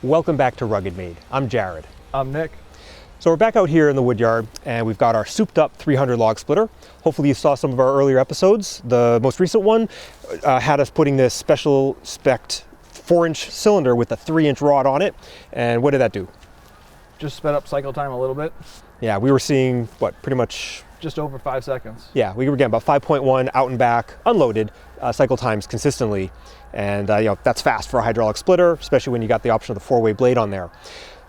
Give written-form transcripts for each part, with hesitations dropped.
Welcome back to RuggedMade. I'm Jared. I'm Nick. So we're back out here in the wood yard and we've got our souped up 300 log splitter. Hopefully you saw some of our earlier episodes. The most recent one had us putting this special spec'd 4-inch cylinder with a 3-inch rod on it. And what did that do? Just sped up cycle time a little bit. Yeah, we were seeing what, pretty much just over 5 seconds. Yeah, we were getting about 5.1 out and back unloaded cycle times consistently. And that's fast for a hydraulic splitter, especially when you got the option of the 4-way blade on there.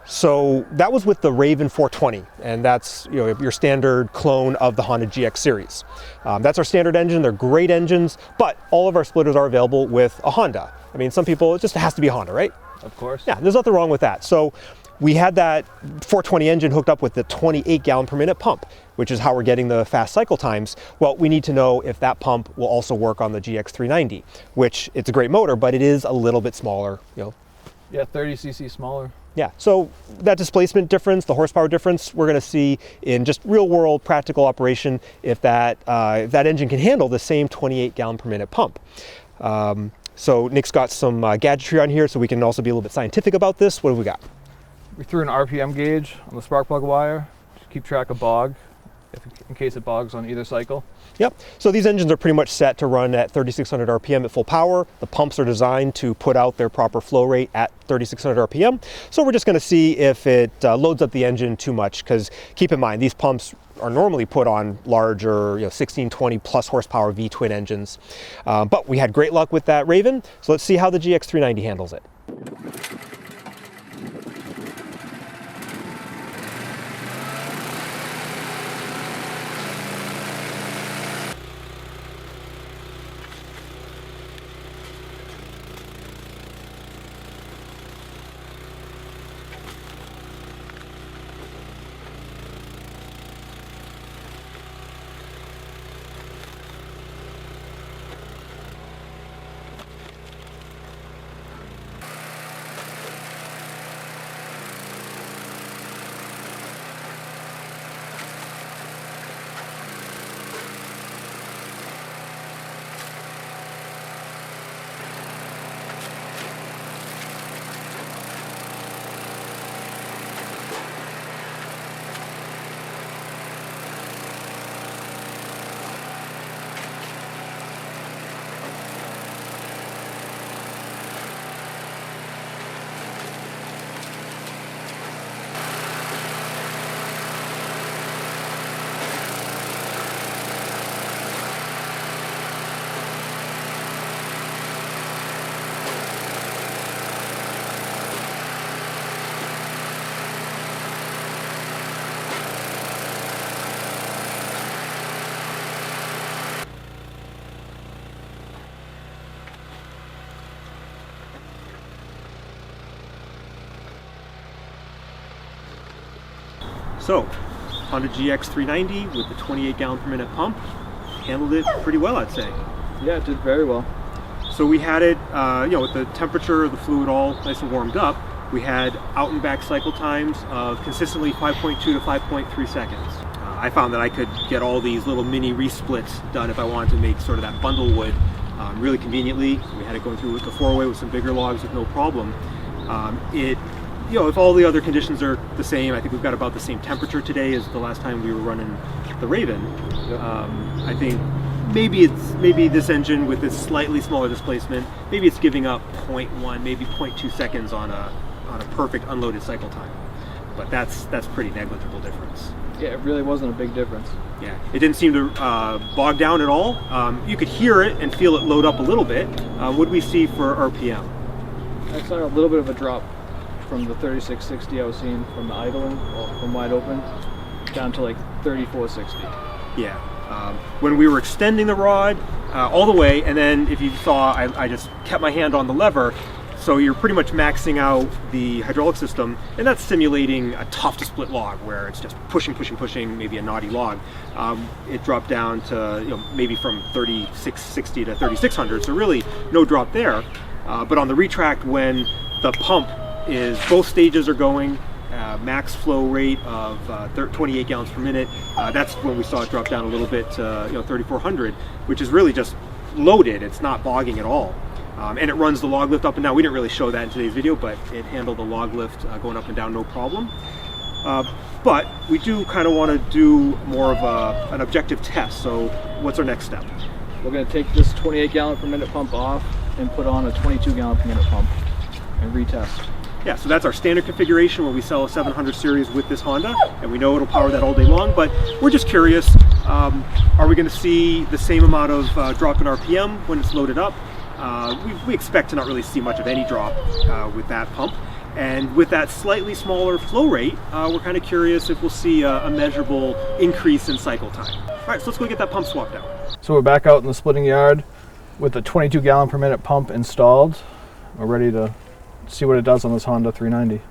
So that was with the Raven 420, and that's your standard clone of the Honda GX series. That's our standard engine. They're great engines, but all of our splitters are available with a Honda. I mean, some people, it just has to be a Honda, right? Of course. Yeah, there's nothing wrong with that. So we had that 420 engine hooked up with the 28 gallon per minute pump, which is how we're getting the fast cycle times. Well, we need to know if that pump will also work on the GX390, which it's a great motor, but it is a little bit smaller, Yeah, 30 cc smaller. Yeah, so that displacement difference, the horsepower difference, we're going to see in just real world practical operation if that engine can handle the same 28 gallon per minute pump. So Nick's got some gadgetry on here so we can also be a little bit scientific about this. What have we got? We threw an RPM gauge on the spark plug wire to keep track of bog, in case it bogs on either cycle. Yep, so these engines are pretty much set to run at 3,600 RPM at full power. The pumps are designed to put out their proper flow rate at 3,600 RPM. So we're just going to see if it loads up the engine too much, because keep in mind, these pumps are normally put on larger 16, 20 plus horsepower V-twin engines. But we had great luck with that Raven, so let's see how the GX390 handles it. So, Honda GX390 with the 28 gallon per minute pump handled it pretty well, I'd say. Yeah, it did very well. So we had it, with the temperature of the fluid all nice and warmed up, we had out and back cycle times of consistently 5.2 to 5.3 seconds. I found that I could get all these little mini resplits done if I wanted to make sort of that bundle wood really conveniently. We had it going through with the 4-way with some bigger logs with no problem. If all the other conditions are the same, I think we've got about the same temperature today as the last time we were running the Raven. Yep. I think maybe this engine with this slightly smaller displacement, maybe it's giving up 0.1, maybe 0.2 seconds on a perfect unloaded cycle time. But that's pretty negligible difference. Yeah, it really wasn't a big difference. Yeah, it didn't seem to bog down at all. You could hear it and feel it load up a little bit. What did we see for RPM? I saw a little bit of a drop from the 3660 I was seeing from the idling, or from wide open, down to like 3460. Yeah. When we were extending the rod all the way, and then if you saw, I just kept my hand on the lever, so you're pretty much maxing out the hydraulic system, and that's simulating a tough to split log where it's just pushing, maybe a knotty log. It dropped down to maybe from 3660 to 3600, so really no drop there. But on the retract, when the pump is both stages are going, max flow rate of 28 gallons per minute, that's when we saw it drop down a little bit to 3400, which is really just loaded. It's not bogging at all. and it runs the log lift up and down. We didn't really show that in today's video, but it handled the log lift going up and down no problem. But we do kind of want to do more of an objective test. So what's our next step? We're going to take this 28 gallon per minute pump off and put on a 22 gallon per minute pump and retest. Yeah, so that's our standard configuration where we sell a 700 series with this Honda, and we know it'll power that all day long, but we're just curious, are we going to see the same amount of drop in RPM when it's loaded up? We expect to not really see much of any drop with that pump. And with that slightly smaller flow rate, we're kind of curious if we'll see a measurable increase in cycle time. All right, so let's go get that pump swapped out. So we're back out in the splitting yard with the 22 gallon per minute pump installed. We're ready to see what it does on this Honda 390.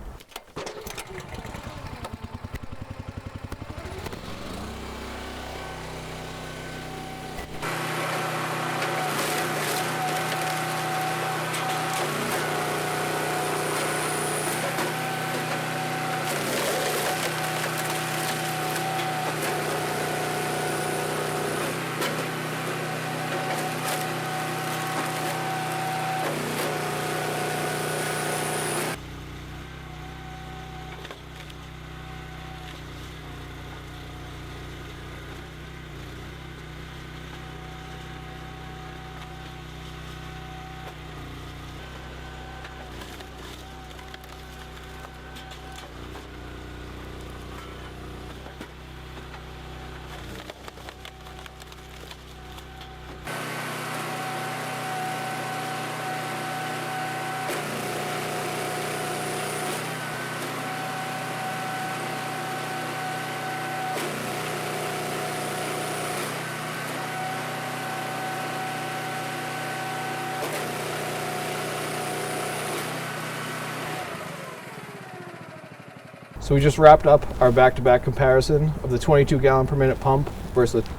So we just wrapped up our back-to-back comparison of the 22 gallon per minute pump versus the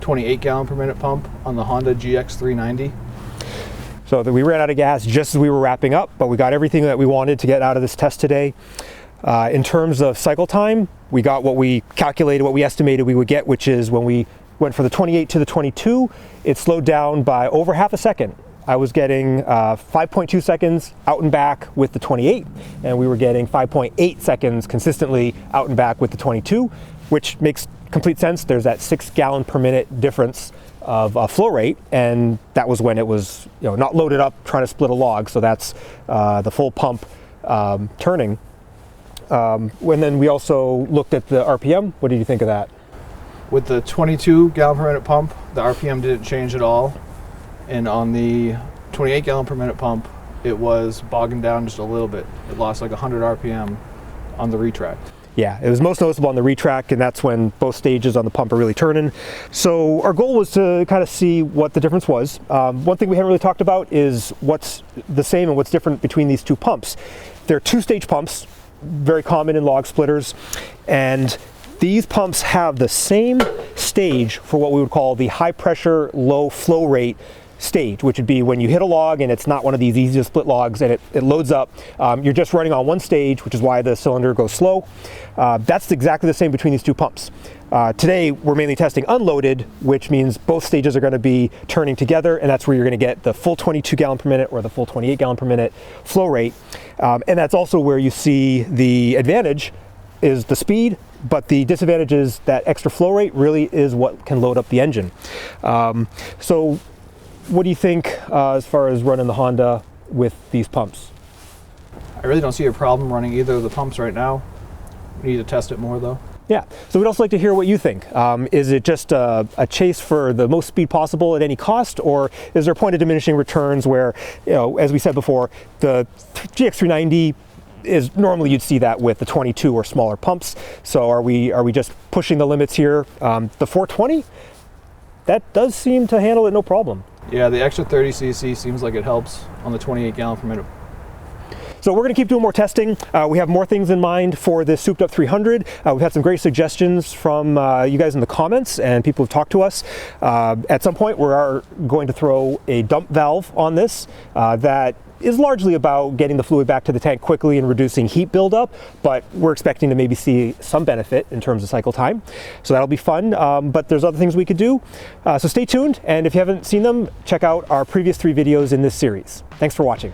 28 gallon per minute pump on the Honda GX390. So we ran out of gas just as we were wrapping up, but we got everything that we wanted to get out of this test today. In terms of cycle time, we got what we calculated, what we estimated we would get, which is when we went from the 28 to the 22, it slowed down by over half a second. I was getting 5.2 seconds out and back with the 28, and we were getting 5.8 seconds consistently out and back with the 22, which makes complete sense. There's that 6 gallon per minute difference of flow rate, and that was when it was not loaded up trying to split a log, so that's the full pump turning. And then we also looked at the RPM. What did you think of that? With the 22 gallon per minute pump, the RPM didn't change at all. And on the 28 gallon per minute pump, it was bogging down just a little bit. It lost like 100 RPM on the retract. Yeah, it was most noticeable on the retract, and that's when both stages on the pump are really turning. So our goal was to kind of see what the difference was. One thing we haven't really talked about is what's the same and what's different between these two pumps. They're two-stage pumps, very common in log splitters, and these pumps have the same stage for what we would call the high pressure, low flow rate stage, which would be when you hit a log and it's not one of these easy to split logs and it loads up. You're just running on one stage, which is why the cylinder goes slow. That's exactly the same between these two pumps. Today we're mainly testing unloaded, which means both stages are going to be turning together, and that's where you're going to get the full 22 gallon per minute or the full 28 gallon per minute flow rate. And that's also where you see the advantage is the speed, but the disadvantage is that extra flow rate really is what can load up the engine. So what do you think as far as running the Honda with these pumps? I really don't see a problem running either of the pumps right now. We need to test it more though. Yeah, so we'd also like to hear what you think. Is it just a chase for the most speed possible at any cost, or is there a point of diminishing returns where, as we said before, the GX390 is normally you'd see that with the 22 or smaller pumps. So are we just pushing the limits here? The 420, that does seem to handle it no problem. Yeah, the extra 30 cc seems like it helps on the 28 gallon per minute. So we're going to keep doing more testing. We have more things in mind for this souped up 300. We've had some great suggestions from you guys in the comments, and people have talked to us. At some point, we are going to throw a dump valve on this that is largely about getting the fluid back to the tank quickly and reducing heat buildup, but we're expecting to maybe see some benefit in terms of cycle time. So that'll be fun, but there's other things we could do. So stay tuned, and if you haven't seen them, check out our previous 3 videos in this series. Thanks for watching.